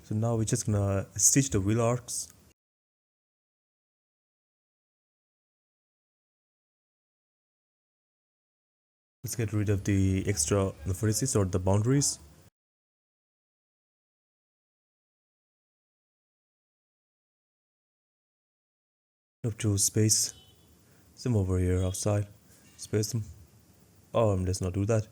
So now we're just gonna stitch the wheel arcs. Let's get rid of the extra vertices or the boundaries. Up to space some over here outside. Space them. Oh, let's not do that.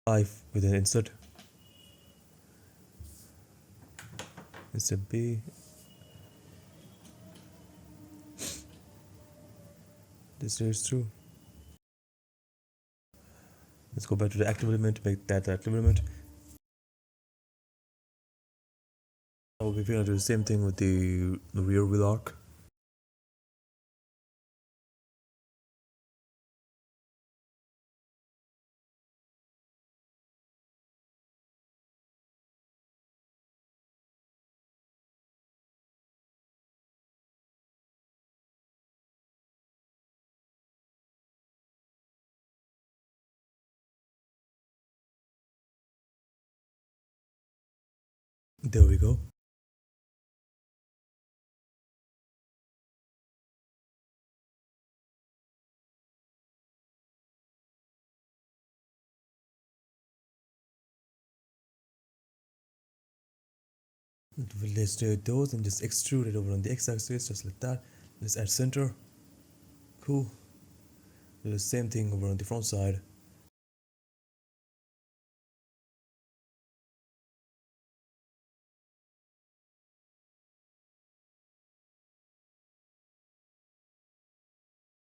5 with an insert. Insert B. This here is true. Let's go back to the active element, make that the active element. Now we're gonna do the same thing with the rear wheel arc. There we go. Let's do those and just extrude it over on the x-axis, just like that. Let's add center. Cool. Do the same thing over on the front side.